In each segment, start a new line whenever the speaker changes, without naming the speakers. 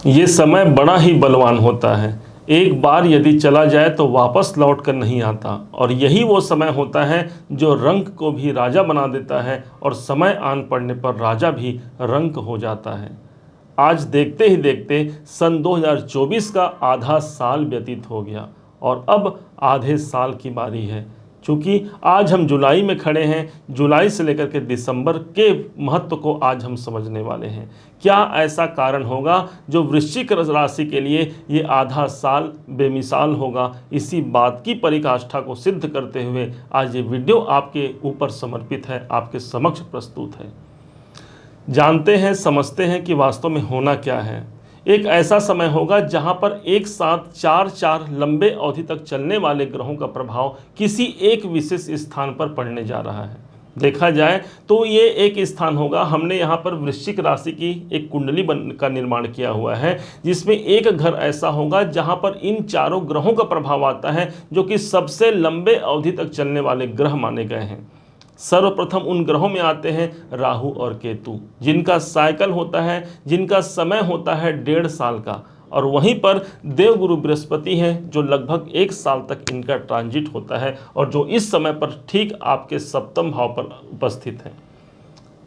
ये समय बड़ा ही बलवान होता है। एक बार यदि चला जाए तो वापस लौट कर नहीं आता, और यही वो समय होता है जो रंक को भी राजा बना देता है और समय आन पड़ने पर राजा भी रंक हो जाता है। आज देखते ही देखते सन 2024 का आधा साल व्यतीत हो गया और अब आधे साल की बारी है। चूँकि आज हम जुलाई में खड़े हैं, जुलाई से लेकर के दिसंबर के महत्व को आज हम समझने वाले हैं। क्या ऐसा कारण होगा जो वृश्चिक राशि के लिए ये आधा साल बेमिसाल होगा? इसी बात की परिकाष्ठा को सिद्ध करते हुए आज ये वीडियो आपके ऊपर समर्पित है, आपके समक्ष प्रस्तुत है। जानते हैं, समझते हैं कि वास्तव में होना क्या है। एक ऐसा समय होगा जहां पर एक साथ चार लंबे अवधि तक चलने वाले ग्रहों का प्रभाव किसी एक विशेष स्थान पर पड़ने जा रहा है। देखा जाए तो ये एक स्थान होगा, हमने यहाँ पर वृश्चिक राशि की एक कुंडली का निर्माण किया हुआ है, जिसमें एक घर ऐसा होगा जहाँ पर इन चारों ग्रहों का प्रभाव आता है, जो कि सबसे लंबे अवधि तक चलने वाले ग्रह माने गए हैं। सर्वप्रथम उन ग्रहों में आते हैं राहु और केतु, जिनका साइकिल होता है, जिनका समय होता है 1.5 साल का, और वहीं पर देवगुरु बृहस्पति हैं जो लगभग 1 साल तक इनका ट्रांजिट होता है और जो इस समय पर ठीक आपके सप्तम भाव पर उपस्थित हैं।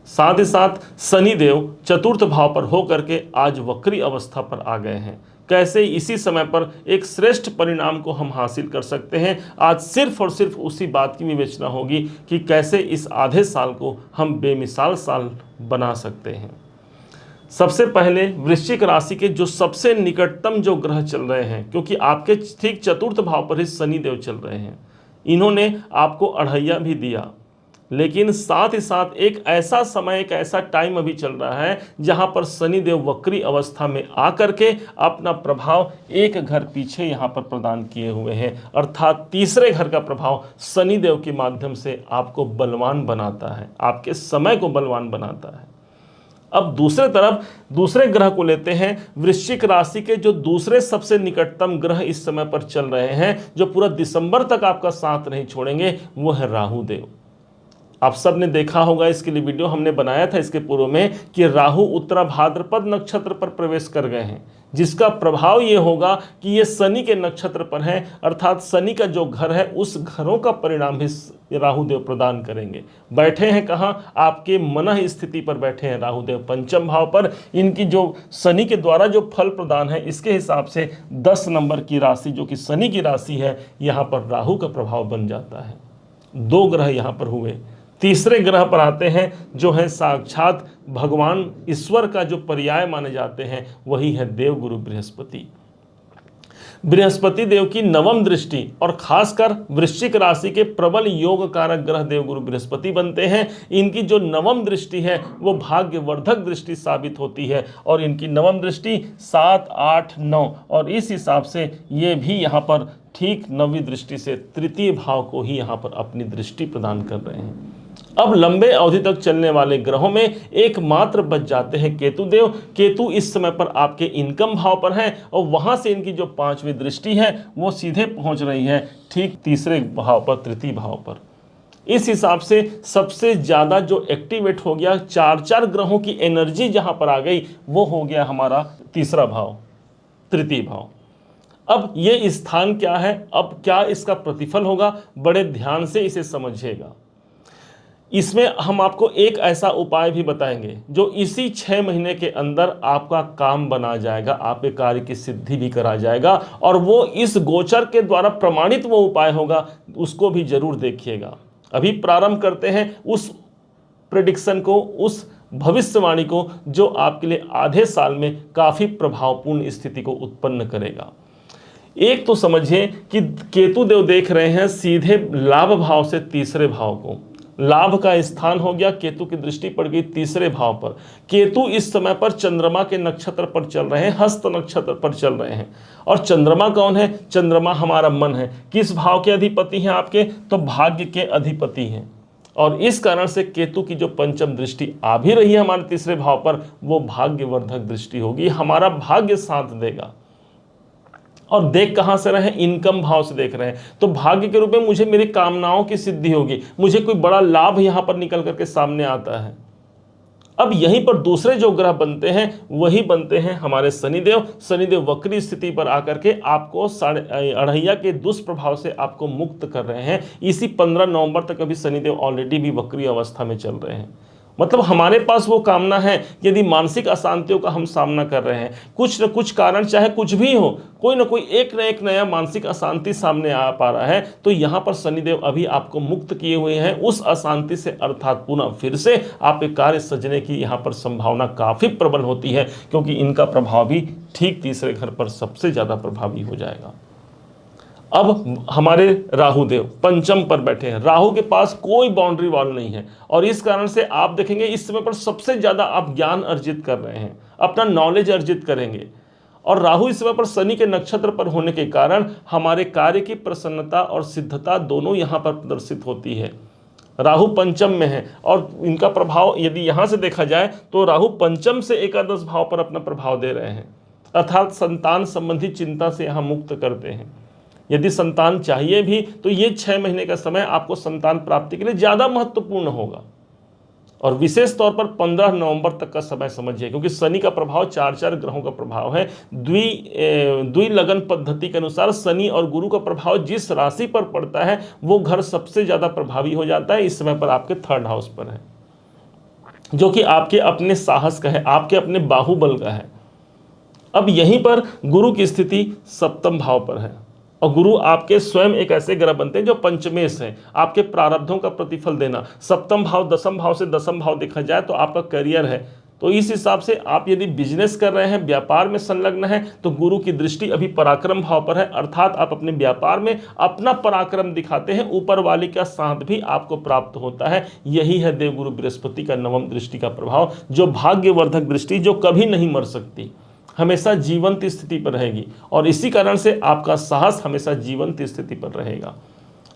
साथ ही साथ शनि देव चतुर्थ भाव पर होकर के आज वक्री अवस्था पर आ गए हैं। कैसे इसी समय पर एक श्रेष्ठ परिणाम को हम हासिल कर सकते हैं, आज सिर्फ और सिर्फ उसी बात की विवेचना होगी कि कैसे इस आधे साल को हम बेमिसाल साल बना सकते हैं। सबसे पहले वृश्चिक राशि के जो सबसे निकटतम जो ग्रह चल रहे हैं, क्योंकि आपके ठीक चतुर्थ भाव पर ही शनि देव चल रहे हैं, इन्होंने आपको अढ़ैया भी दिया, लेकिन साथ ही साथ एक ऐसा समय, एक ऐसा टाइम अभी चल रहा है जहां पर शनि देव वक्री अवस्था में आकर के अपना प्रभाव एक घर पीछे यहां पर प्रदान किए हुए हैं, अर्थात तीसरे घर का प्रभाव शनि देव के माध्यम से आपको बलवान बनाता है, आपके समय को बलवान बनाता है। अब दूसरे तरफ दूसरे ग्रह को लेते हैं। वृश्चिक राशि के जो दूसरे सबसे निकटतम ग्रह इस समय पर चल रहे हैं, जो पूरा दिसंबर तक आपका साथ नहीं छोड़ेंगे, वो है राहु देव। आप सब ने देखा होगा, इसके लिए वीडियो हमने बनाया था इसके पूर्व में, कि राहु उत्तरा भाद्रपद नक्षत्र पर प्रवेश कर गए हैं, जिसका प्रभाव ये होगा कि ये शनि के नक्षत्र पर है, अर्थात शनि का जो घर है उस घरों का परिणाम भी राहु देव प्रदान करेंगे। बैठे हैं कहाँ? आपके मन स्थिति पर बैठे हैं राहु देव, पंचम भाव पर। इनकी जो शनि के द्वारा जो फल प्रदान है, इसके हिसाब से 10 नंबर की राशि जो कि शनि की राशि है, यहाँ पर राहु का प्रभाव बन जाता है। 2 ग्रह यहाँ पर हुए। तीसरे ग्रह पर आते हैं जो है साक्षात भगवान ईश्वर का जो पर्याय माने जाते हैं, वही है देवगुरु बृहस्पति। बृहस्पति देव की नवम दृष्टि, और खासकर वृश्चिक राशि के प्रबल योग कारक ग्रह देवगुरु बृहस्पति बनते हैं। इनकी जो नवम दृष्टि है वो भाग्यवर्धक दृष्टि साबित होती है, और इनकी नवम दृष्टि 7, 8, 9, और इस हिसाब से ये भी यहाँ पर ठीक 9वीं दृष्टि से तृतीय भाव को ही यहाँ पर अपनी दृष्टि प्रदान कर रहे हैं। अब लंबे अवधि तक चलने वाले ग्रहों में एकमात्र बच जाते हैं केतु देव। केतु इस समय पर आपके इनकम भाव पर हैं, और वहां से इनकी जो 5वीं दृष्टि है वो सीधे पहुंच रही है ठीक तीसरे भाव पर, तृतीय भाव पर। इस हिसाब से सबसे ज्यादा जो एक्टिवेट हो गया, 4 ग्रहों की एनर्जी जहां पर आ गई, वो हो गया हमारा तीसरा भाव, तृतीय भाव। अब ये स्थान क्या है, अब क्या इसका प्रतिफल होगा, बड़े ध्यान से इसे समझिएगा। इसमें हम आपको एक ऐसा उपाय भी बताएंगे जो इसी 6 महीने के अंदर आपका काम बना जाएगा, आपके कार्य की सिद्धि भी करा जाएगा, और वो इस गोचर के द्वारा प्रमाणित वो उपाय होगा, उसको भी जरूर देखिएगा। अभी प्रारंभ करते हैं उस प्रेडिक्शन को, उस भविष्यवाणी को, जो आपके लिए आधे साल में काफी प्रभावपूर्ण स्थिति को उत्पन्न करेगा। एक तो समझिए कि केतु देव देख रहे हैं सीधे लाभ भाव से तीसरे भाव को, लाभ का स्थान हो गया, केतु की दृष्टि पड़ गई तीसरे भाव पर। केतु इस समय पर चंद्रमा के नक्षत्र पर चल रहे हैं, हस्त नक्षत्र पर चल रहे हैं, और चंद्रमा कौन है? चंद्रमा हमारा मन है। किस भाव के अधिपति हैं आपके? तो भाग्य के अधिपति हैं, और इस कारण से केतु की जो पंचम दृष्टि आ भी रही है हमारे तीसरे भाव पर, वो भाग्यवर्धक दृष्टि होगी, हमारा भाग्य साथ देगा। और देख कहां से रहे हैं? इनकम भाव से देख रहे हैं, तो भाग्य के रूप में मुझे मेरी कामनाओं की सिद्धि होगी, मुझे कोई बड़ा लाभ यहां पर निकल करके सामने आता है। अब यहीं पर दूसरे जो ग्रह बनते हैं वही बनते हैं हमारे शनिदेव। शनिदेव वक्री स्थिति पर आकर के आपको अढ़ैया के दुष्प्रभाव से आपको मुक्त कर रहे हैं। इसी 15 नवंबर तक अभी शनिदेव ऑलरेडी भी वक्री अवस्था में चल रहे हैं। मतलब हमारे पास वो कामना है, यदि मानसिक अशांतियों का हम सामना कर रहे हैं, कुछ न कुछ कारण चाहे कुछ भी हो, कोई ना कोई एक न एक नया मानसिक अशांति सामने आ पा रहा है, तो यहाँ पर शनिदेव अभी आपको मुक्त किए हुए हैं उस अशांति से, अर्थात पुनः फिर से आपके कार्य सजने की यहाँ पर संभावना काफ़ी प्रबल होती है, क्योंकि इनका प्रभाव भी ठीक तीसरे घर पर सबसे ज़्यादा प्रभावी हो जाएगा। अब हमारे राहु देव पंचम पर बैठे हैं। राहु के पास कोई बाउंड्री वॉल नहीं है और इस कारण से आप देखेंगे इस समय पर सबसे ज़्यादा आप ज्ञान अर्जित कर रहे हैं, अपना नॉलेज अर्जित करेंगे। और राहु इस समय पर शनि के नक्षत्र पर होने के कारण हमारे कार्य की प्रसन्नता और सिद्धता दोनों यहाँ पर प्रदर्शित होती है। राहु पंचम में है और इनका प्रभाव यदि यहाँ से देखा जाए तो राहु पंचम से एकादश भाव पर अपना प्रभाव दे रहे हैं, अर्थात संतान संबंधी चिंता से यहाँ मुक्त करते हैं। यदि संतान चाहिए भी तो ये 6 महीने का समय आपको संतान प्राप्ति के लिए ज़्यादा महत्वपूर्ण होगा। और विशेष तौर पर 15 नवंबर तक का समय समझिए, क्योंकि शनि का प्रभाव 4 ग्रहों का प्रभाव है। द्विलग्न पद्धति के अनुसार शनि और गुरु का प्रभाव जिस राशि पर पड़ता है वो घर सबसे ज़्यादा प्रभावी हो जाता है। इस समय पर आपके 3rd हाउस पर है, जो कि आपके अपने साहस का है, आपके अपने बाहुबल का है। अब यहीं पर गुरु की स्थिति 7वें भाव पर है और गुरु आपके स्वयं एक ऐसे ग्रह बनते हैं जो पंचमेश हैं, आपके प्रारब्धों का प्रतिफल देना। 7वां भाव 10वां भाव से 10वां भाव देखा जाए तो आपका करियर है। तो इस हिसाब से आप यदि बिजनेस कर रहे हैं, व्यापार में संलग्न है, तो गुरु की दृष्टि अभी पराक्रम भाव पर है, अर्थात आप अपने व्यापार में अपना पराक्रम दिखाते हैं, ऊपर वाले का साथ भी आपको प्राप्त होता है। यही है देवगुरु बृहस्पति का 9वीं दृष्टि का प्रभाव, जो भाग्यवर्धक दृष्टि, जो कभी नहीं मर सकती, हमेशा जीवंत स्थिति पर रहेगी। और इसी कारण से आपका साहस हमेशा जीवंत स्थिति पर रहेगा।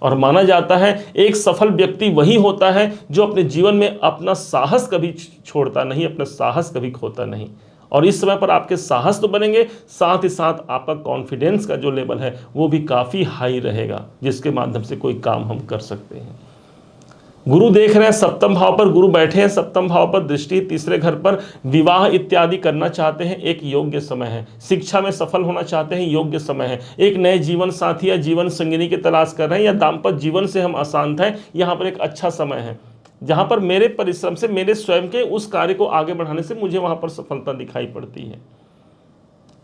और माना जाता है एक सफल व्यक्ति वही होता है जो अपने जीवन में अपना साहस कभी छोड़ता नहीं, अपना साहस कभी खोता नहीं। और इस समय पर आपके साहस तो बनेंगे, साथ ही साथ आपका कॉन्फिडेंस का जो लेवल है वो भी काफ़ी हाई रहेगा, जिसके माध्यम से कोई काम हम कर सकते हैं। गुरु देख रहे हैं 7वें भाव पर, गुरु बैठे हैं 7वें भाव पर, दृष्टि तीसरे घर पर। विवाह इत्यादि करना चाहते हैं, एक योग्य समय है। शिक्षा में सफल होना चाहते हैं, योग्य समय है। एक नए जीवन साथी या जीवन संगिनी की तलाश कर रहे हैं, या दाम्पत्य जीवन से हम अशांत हैं, यहाँ पर एक अच्छा समय है जहाँ पर मेरे परिश्रम से, मेरे स्वयं के उस कार्य को आगे बढ़ाने से मुझे वहाँ पर सफलता दिखाई पड़ती है।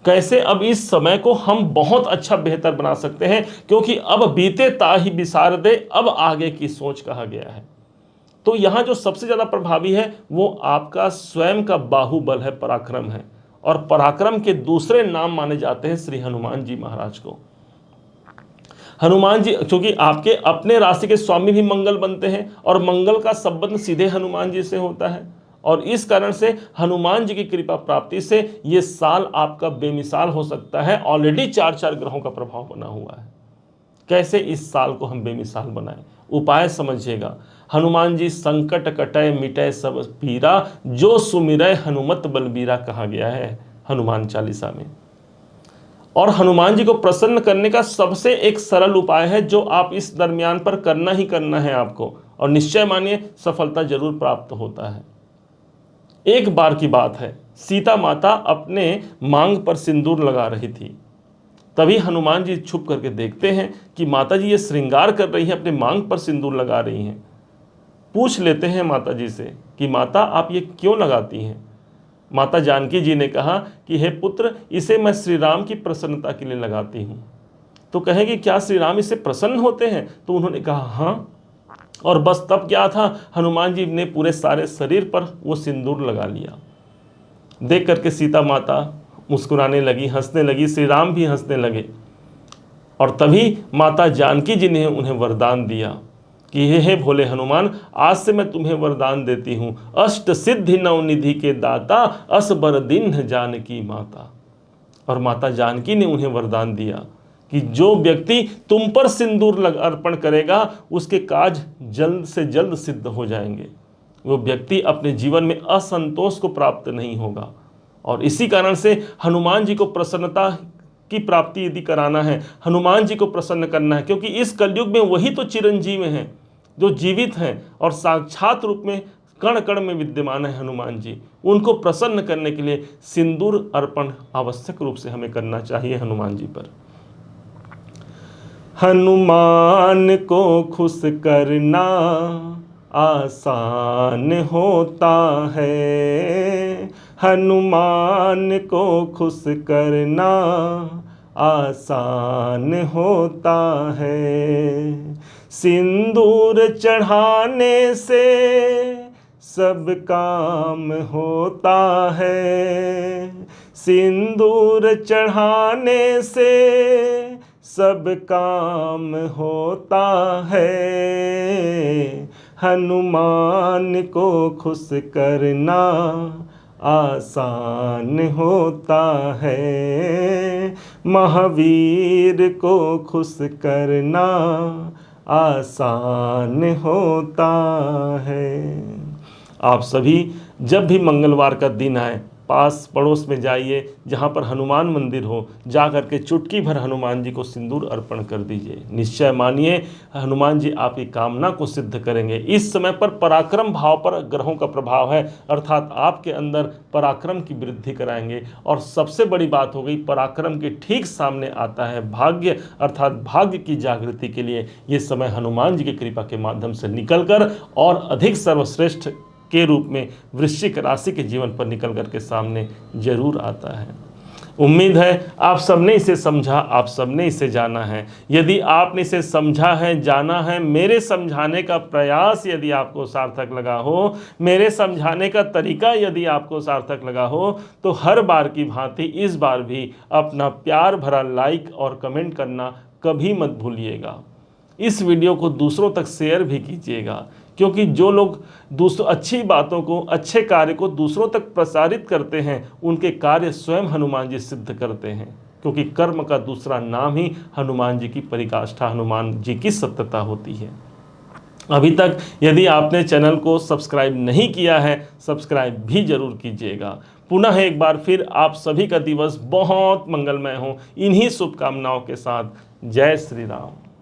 कैसे? अब इस समय को हम बहुत अच्छा बेहतर बना सकते हैं, क्योंकि अब बीते ताहि बिसारदे, अब आगे की सोच कहा गया है। तो यहाँ जो सबसे ज़्यादा प्रभावी है वो आपका स्वयं का बाहुबल है, पराक्रम है। और पराक्रम के दूसरे नाम माने जाते हैं श्री हनुमान जी महाराज को। हनुमान जी क्योंकि आपके अपने राशि के स्वामी भी मंगल बनते हैं और मंगल का संबंध सीधे हनुमान जी से होता है, और इस कारण से हनुमान जी की कृपा प्राप्ति से ये साल आपका बेमिसाल हो सकता है। ऑलरेडी 4 ग्रहों का प्रभाव बना हुआ है। कैसे इस साल को हम बेमिसाल बनाएं? उपाय समझिएगा। हनुमान जी संकट कटय मिटय सब पीरा, जो सुमिरय हनुमत बलबीरा कहा गया है हनुमान चालीसा में। और हनुमान जी को प्रसन्न करने का सबसे एक सरल उपाय है, जो आप इस दरमियान पर करना ही करना है आपको, और निश्चय मानिए सफलता जरूर प्राप्त होता है। एक बार की बात है, सीता माता अपने मांग पर सिंदूर लगा रही थी। तभी हनुमान जी छुप करके देखते हैं कि माता जी ये श्रृंगार कर रही हैं, अपने मांग पर सिंदूर लगा रही हैं। पूछ लेते हैं माता जी से कि माता आप ये क्यों लगाती हैं? माता जानकी जी ने कहा कि हे पुत्र, इसे मैं श्री राम की प्रसन्नता के लिए लगाती हूँ। तो कहेंगे क्या श्री राम इससे प्रसन्न होते हैं? तो उन्होंने कहा हाँ। और बस तब क्या था, हनुमान जी ने पूरे सारे शरीर पर वो सिंदूर लगा लिया। देख करके सीता माता मुस्कुराने लगी, हंसने लगी, श्री राम भी हंसने लगे। और तभी माता जानकी जी ने उन्हें वरदान दिया कि हे भोले हनुमान, आज से मैं तुम्हें वरदान देती हूँ, अष्ट सिद्धि नवनिधि के दाता, असबर दीन्ह जानकी माता। और माता जानकी ने उन्हें वरदान दिया कि जो व्यक्ति तुम पर सिंदूर अर्पण करेगा उसके काज जल्द से जल्द सिद्ध हो जाएंगे। वो व्यक्ति अपने जीवन में असंतोष को प्राप्त नहीं होगा। और इसी कारण से हनुमान जी को प्रसन्नता की प्राप्ति यदि कराना है, हनुमान जी को प्रसन्न करना है, क्योंकि इस कलयुग में वही तो चिरंजीव हैं जो जीवित हैं और साक्षात रूप में कण कण में विद्यमान है हनुमान जी, उनको प्रसन्न करने के लिए सिंदूर अर्पण आवश्यक रूप से हमें करना चाहिए हनुमान जी पर। हनुमान को खुश करना आसान होता है, हनुमान को खुश करना आसान होता है। सिंदूर चढ़ाने से सब काम होता है, सिंदूर चढ़ाने से सब काम होता है। हनुमान को खुश करना आसान होता है, महावीर को खुश करना आसान होता है। आप सभी जब भी मंगलवार का दिन आए पास पड़ोस में जाइए, जहाँ पर हनुमान मंदिर हो, जा कर के चुटकी भर हनुमान जी को सिंदूर अर्पण कर दीजिए। निश्चय मानिए हनुमान जी आपकी कामना को सिद्ध करेंगे। इस समय पर पराक्रम भाव पर ग्रहों का प्रभाव है, अर्थात आपके अंदर पराक्रम की वृद्धि कराएंगे। और सबसे बड़ी बात हो गई, पराक्रम के ठीक सामने आता है भाग्य, अर्थात भाग्य की जागृति के लिए ये समय हनुमान जी की कृपा के माध्यम से निकलकर और अधिक सर्वश्रेष्ठ के रूप में वृश्चिक राशि के जीवन पर निकल कर के सामने जरूर आता है। उम्मीद है आप सबने इसे समझा, आप सबने इसे जाना है। यदि आपने इसे समझा है, जाना है, मेरे समझाने का प्रयास यदि आपको सार्थक लगा हो, मेरे समझाने का तरीका यदि आपको सार्थक लगा हो, तो हर बार की भांति इस बार भी अपना प्यार भरा लाइक और कमेंट करना कभी मत भूलिएगा। इस वीडियो को दूसरों तक शेयर भी कीजिएगा, क्योंकि जो लोग दूसरों अच्छी बातों को, अच्छे कार्य को दूसरों तक प्रसारित करते हैं, उनके कार्य स्वयं हनुमान जी सिद्ध करते हैं। क्योंकि कर्म का दूसरा नाम ही हनुमान जी की परिकाष्ठा, हनुमान जी की सत्यता होती है। अभी तक यदि आपने चैनल को सब्सक्राइब नहीं किया है, सब्सक्राइब भी जरूर कीजिएगा। पुनः एक बार फिर आप सभी का दिवस बहुत मंगलमय हो, इन्हीं शुभकामनाओं के साथ। जय श्री राम।